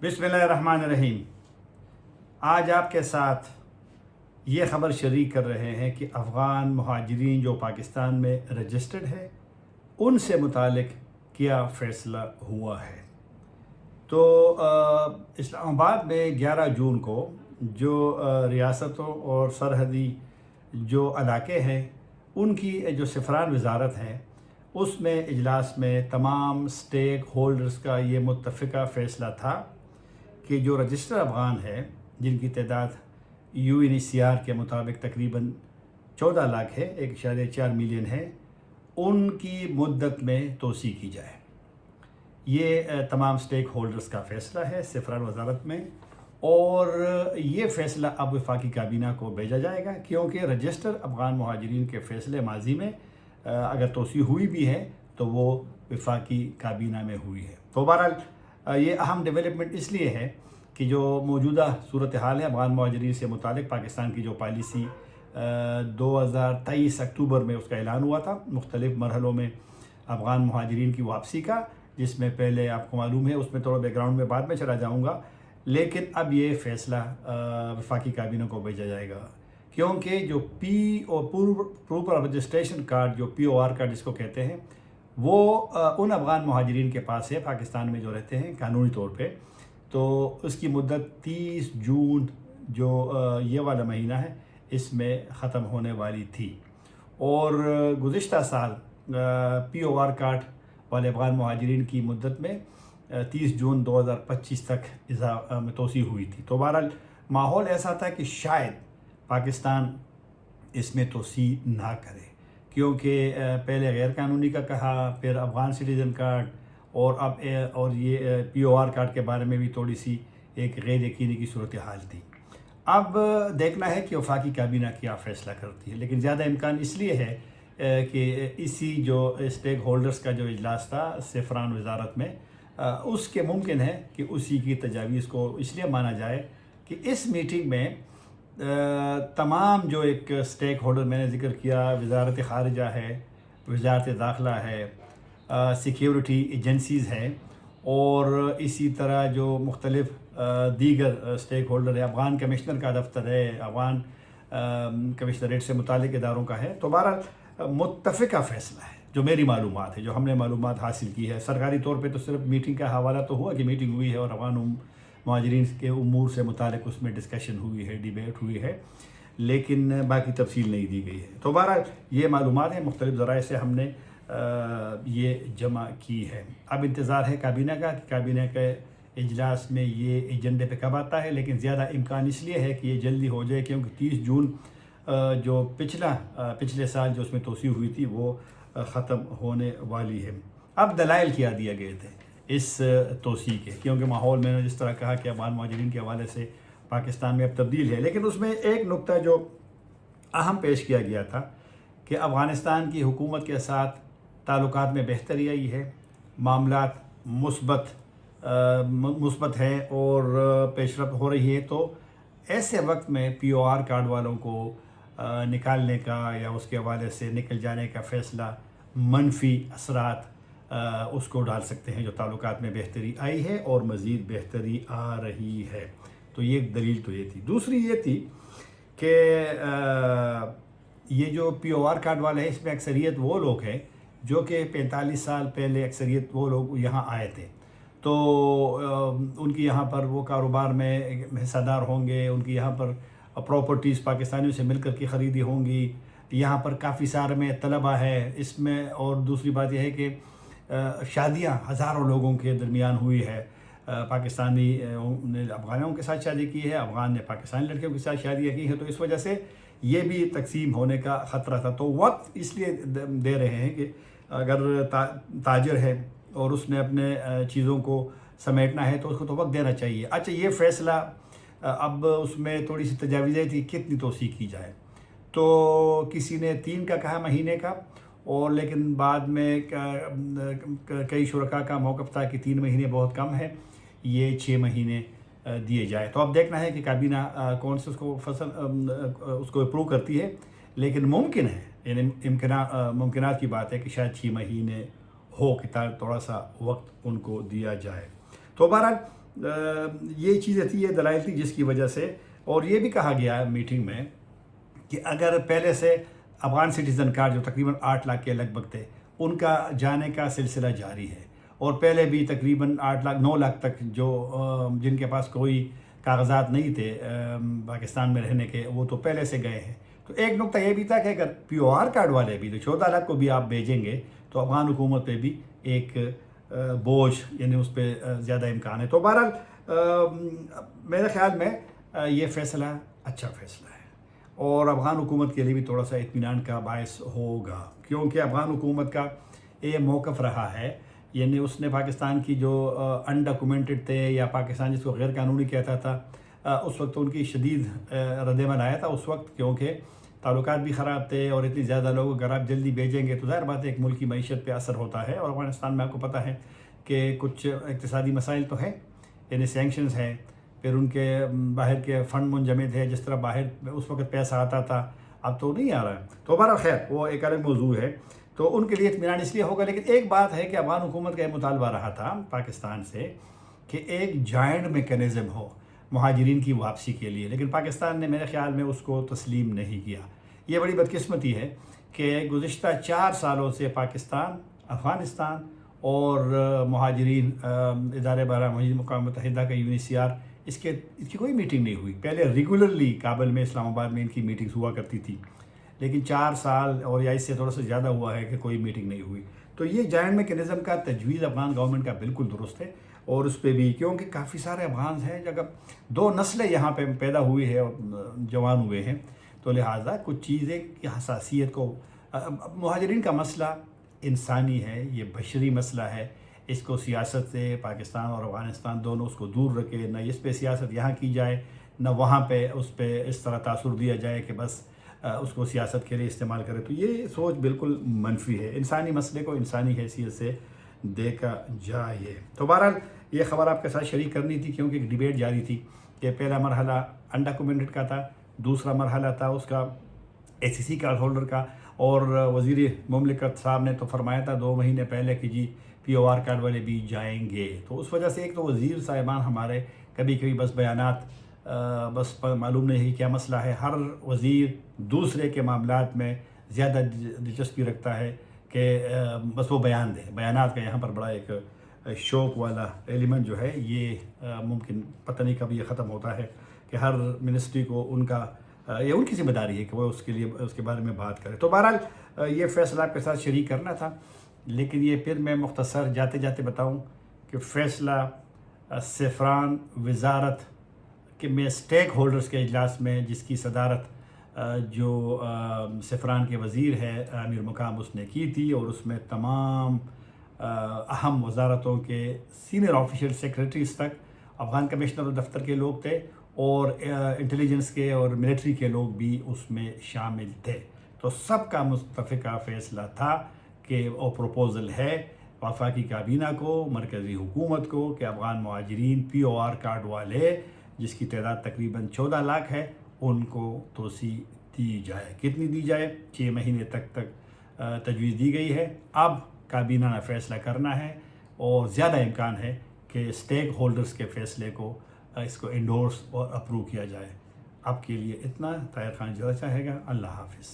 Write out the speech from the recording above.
बिस्मिल्लाहिर्रहमानिर्रहीम। आज आपके साथ ये ख़बर शरीक कर रहे हैं कि अफ़गान मुहाजिरीन जो पाकिस्तान में रजिस्टर्ड है उनसे मुतालिक क्या फ़ैसला हुआ है। तो इस्लामाबाद में 11 जून को जो रियासतों और सरहदी जो इलाके हैं उनकी जो सफ़रान वज़ारत है उसमें इजलास में तमाम स्टेक होल्डर्स का ये मुत्तफ़िका फ़ैसला था कि जो रजिस्टर अफ़गान है जिनकी तादाद UNHCR के मुताबिक तकरीबन 14 लाख है, 1.4 मिलियन है, उनकी मुद्दत में तोसी की जाए। ये तमाम स्टेक होल्डर्स का फ़ैसला है सफ़रान वज़ारत में, और ये फ़ैसला अब वफाकी काबीना को भेजा जाएगा क्योंकि रजिस्टर अफ़गान मुहाजिरीन के फ़ैसले माजी में अगर तोसी हुई भी है तो वो वफाकी काबीना में हुई है। तो बहरहाल ये अहम डेवलपमेंट इसलिए है कि जो मौजूदा सूरत हाल है अफ़गान मुहाजिरीन से मुतालिक पाकिस्तान की जो पॉलिसी 2023 अक्टूबर में उसका ऐलान हुआ था मुख्तलिफ़ मरहलों में अफ़गान मुहाजिरीन की वापसी का, जिसमें पहले आपको मालूम है, उसमें थोड़ा बैकग्राउंड में बाद में चला जाऊँगा, लेकिन अब ये फ़ैसला वफाकी काबीना को भेजा जाएगा क्योंकि जो प्रूफ ऑफ रजिस्ट्रेशन कार्ड, जो POR कार्ड जिसको कहते हैं, वो उन अफ़गान मुहाजिरीन के पास है पाकिस्तान में जो रहते हैं कानूनी तौर पे। तो उसकी मुद्दत 30 जून जो ये वाला महीना है इसमें ख़त्म होने वाली थी, और गुज़िश्ता साल POR कार्ड वाले अफ़गान मुहाजिरीन की मुद्दत में 30 जून 2025 तक में तोसी हुई थी। तो बहरहाल माहौल ऐसा था कि शायद पाकिस्तान इसमें तोसी ना करे क्योंकि पहले गैर कानूनी का कहा, फिर अफ़गान सिटीज़न कार्ड, और अब ये POR कार्ड के बारे में भी थोड़ी सी एक गैर यकीनी की सूरत हाल थी। अब देखना है कि वफाकी काबीना क्या फ़ैसला करती है, लेकिन ज़्यादा इम्कान इसलिए है कि इसी जो स्टेक होल्डर्स का जो इजलास था सफ़रान वज़ारत में, उसके मुमकिन है कि उसी की तजावीज़ को इसलिए माना जाए कि इस मीटिंग में तमाम जो एक स्टेक होल्डर मैंने ज़िक्र किया, वज़ारत ख़ारिजा है, वज़ारत दाखिला है, सिक्योरिटी एजेंसीज़ हैं, और इसी तरह जो मुख्तलिफ़ दीगर स्टेक होल्डर है, अफ़गान कमिश्नर का दफ्तर है, अफ़गान कमिश्नरेट से मुतालिक इदारों का है। तो बहरहाल मुत्तफ़िका फ़ैसला है जो मेरी मालूमात है, जो हमने मालूमात हासिल की है। सरकारी तौर पे तो सिर्फ मीटिंग का हवाला तो हुआ कि मीटिंग हुई है और अफ़गान मुहाजिरीन के उमूर से मुतालिक उसमें डिस्कशन हुई है, डिबेट हुई है, लेकिन बाकी तफसील नहीं दी गई है। तो बहरहाल ये मालूमात है, मुख्तलिफ़ ज़राए से हमने ये जमा की है। अब इंतज़ार है काबीना का कि काबीना के इजलास में ये एजेंडे पे कब आता है, लेकिन ज़्यादा इम्कान इसलिए है कि ये जल्दी हो जाए क्योंकि 30 जून जो पिछले साल जो उसमें तोसी हुई थी वो ख़त्म होने वाली है। अब दलाइल क्या दिए गए थे इस तोसी के, क्योंकि माहौल मैंने जिस तरह कहा कि अफ़गान मुहाजिरीन के हवाले से पाकिस्तान में अब तब्दील है, लेकिन उसमें एक नुक्ता जो अहम पेश किया गया था कि अफ़गानिस्तान की हुकूमत के साथ ताल्लुकात में बेहतरी आई है, मामलात मुस्बत है और पेशरफ हो रही है। तो ऐसे वक्त में POR कार्ड वालों को निकालने का या उसके हवाले से निकल जाने का फ़ैसला मनफी असरात उसको डाल सकते हैं जो ताल्लुकात में बेहतरी आई है और मज़ीद बेहतरी आ रही है। तो ये दलील तो ये थी। दूसरी ये थी कि ये जो POR कार्ड वाले हैं इसमें अक्सरियत वो लोग हैं जो कि 45 साल पहले अक्सरियत वो लोग यहाँ आए थे, तो उनकी यहाँ पर वो कारोबार में हिस्सेदार होंगे, उनकी यहाँ पर प्रॉपर्टीज़ पाकिस्तानियों से मिलकर की ख़रीदी होंगी, यहाँ पर काफ़ी सारे में तलबा है इसमें, और दूसरी बात यह है कि शादियाँ हज़ारों लोगों के दरमियान हुई है। पाकिस्तानी ने अफ़गानों के साथ शादी की है, अफ़गान ने पाकिस्तानी लड़कियों के साथ शादियाँ की हैं, तो इस वजह से ये भी तकसीम होने का ख़तरा था। तो वक्त इसलिए दे रहे हैं कि अगर ताजर है और उसने अपने चीज़ों को समेटना है तो उसको तो वक्त देना चाहिए। अच्छा, ये फ़ैसला अब उसमें थोड़ी सी तजावीज़ें थी कितनी तोसी की जाए, तो किसी ने 3 का कहा महीने का, और लेकिन बाद में कई शुरका का मौक़िफ़ था कि 3 महीने बहुत कम है, ये 6 महीने दिए जाए। तो अब देखना है कि काबीना कौन से उसको अप्रूव करती है, लेकिन मुमकिन है, यानी मुमकिनात की बात है कि शायद 6 महीने हो कि थोड़ा सा वक्त उनको दिया जाए। तो बहरहाल یہ چیزیں تھی، یہ دلائل تھی جس کی وجہ سے، اور یہ بھی کہا گیا میٹنگ میں کہ اگر پہلے سے افغان سٹیزن کارڈ جو تقریباً 8 لاکھ کے لگ بھگ تھے، ان کا جانے کا سلسلہ جاری ہے، اور پہلے بھی تقریباً 9 لاکھ تک جو جن کے پاس کوئی کاغذات نہیں تھے پاکستان میں رہنے کے، وہ تو پہلے سے گئے ہیں۔ تو ایک نقطہ یہ بھی تھا کہ اگر POR کارڈ والے بھی تو 14 لاکھ کو بھی آپ بھیجیں گے تو افغان حکومت پہ بھی ایک بوجھ، یعنی اس پہ زیادہ امکان ہے۔ تو بہرحال میرے خیال میں یہ فیصلہ اچھا فیصلہ ہے، اور افغان حکومت کے لیے بھی تھوڑا سا اطمینان کا باعث ہوگا، کیونکہ افغان حکومت کا یہ موقف رہا ہے، یعنی اس نے پاکستان کی جو انڈاکومنٹڈ تھے یا پاکستان جس کو غیر قانونی کہتا تھا، اس وقت ان کی شدید رد عمل آیا تھا اس وقت، کیونکہ تعلقات بھی خراب تھے، اور اتنی زیادہ لوگ اگر آپ جلدی بھیجیں گے تو ظاہر بات ہے ایک ملک کی معیشت پہ اثر ہوتا ہے، اور افغانستان میں آپ کو پتہ ہے کہ کچھ اقتصادی مسائل تو ہیں، یعنی سینکشنز ہیں، پھر ان کے باہر کے فنڈ منجمد ہے، جس طرح باہر اس وقت پیسہ آتا تھا اب تو نہیں آ رہا ہے، تو بہرحال خیر وہ ایک الگ موضوع ہے، تو ان کے لیے اطمینان اس لیے ہوگا۔ لیکن ایک بات ہے کہ افغان حکومت کا یہ مطالبہ رہا تھا پاکستان سے کہ ایک جائنٹ میکینزم ہو مہاجرین کی واپسی کے لیے، لیکن پاکستان نے میرے خیال میں اس کو تسلیم نہیں کیا۔ یہ بڑی بدقسمتی ہے کہ گزشتہ 4 سالوں سے پاکستان، افغانستان اور مہاجرین ادارے برائے مہاجرین اقوام متحدہ کا UNHCR اس کی کوئی میٹنگ نہیں ہوئی۔ پہلے ریگولرلی کابل میں، اسلام آباد میں ان کی میٹنگز ہوا کرتی تھی، لیکن 4 سال اور یا اس سے تھوڑا سا زیادہ ہوا ہے کہ کوئی میٹنگ نہیں ہوئی۔ تو یہ جائنٹ میکینزم کا تجویز افغان گورنمنٹ کا بالکل درست ہے، اور اس پہ بھی کیونکہ کافی سارے افغان ہیں، جگہ 2 نسلیں یہاں پہ پیدا ہوئی ہے اور جوان ہوئے ہیں، تو لہٰذا کچھ چیزیں کی حساسیت کو، مہاجرین کا مسئلہ انسانی ہے، یہ بشری مسئلہ ہے، اس کو سیاست سے پاکستان اور افغانستان دونوں اس کو دور رکھے، نہ اس پہ سیاست یہاں کی جائے، نہ وہاں پہ اس پہ اس طرح تاثر دیا جائے کہ بس اس کو سیاست کے لیے استعمال کرے۔ تو یہ سوچ بالکل منفی ہے، انسانی مسئلے کو انسانی حیثیت سے دیکھا جائے۔ تو بہرحال یہ خبر آپ کے ساتھ شریک کرنی تھی، کیونکہ ایک ڈیبیٹ جاری تھی کہ پہلا مرحلہ انڈاکومنٹڈ کا تھا، دوسرا مرحلہ تھا اس کا ACC کارڈ ہولڈر کا، اور وزیر مملکت صاحب نے تو فرمایا تھا 2 مہینے پہلے کہ جی POR کارڈ والے بھی جائیں گے۔ تو اس وجہ سے ایک تو وزیر صاحبان ہمارے کبھی کبھی بس بیانات بس معلوم نہیں کیا مسئلہ ہے، ہر وزیر دوسرے کے معاملات میں زیادہ دلچسپی رکھتا ہے کہ بس وہ بیان دے، بیانات کا یہاں پر بڑا ایک شوق والا ایلیمنٹ جو ہے یہ ممکن پتہ نہیں کب یہ ختم ہوتا ہے کہ ہر منسٹری کو یہ ان کی ذمہ داری ہے کہ وہ اس کے بارے میں بات کرے۔ تو بہرحال یہ فیصلہ آپ کے ساتھ شریک کرنا تھا، لیکن یہ پھر میں مختصر جاتے جاتے بتاؤں کہ فیصلہ سیفران وزارت کہ میں اسٹیک ہولڈرز کے اجلاس میں، جس کی صدارت جو سیفران کے وزیر ہے امیر مقام، اس نے کی تھی، اور اس میں تمام اہم وزارتوں کے سینئر آفیشل سیکریٹریز تک، افغان کمشنر دفتر کے لوگ تھے، اور انٹیلیجنس کے اور ملٹری کے لوگ بھی اس میں شامل تھے۔ تو سب کا متفقہ فیصلہ تھا کہ وہ پروپوزل ہے وفاقی کابینہ کو، مرکزی حکومت کو، کہ افغان مہاجرین POR کارڈ والے جس کی تعداد تقریباً 14 لاکھ ہے، ان کو توسیع دی جائے۔ کتنی دی جائے؟ 6 مہینے تک تجویز دی گئی ہے۔ اب کابینہ نے فیصلہ کرنا ہے، اور زیادہ امکان ہے کہ اسٹیک ہولڈرز کے فیصلے کو اس کو انڈورس اور اپروو کیا جائے۔ اب کے لیے اتنا، طاہر خان جزا چاہے گا۔ اللہ حافظ۔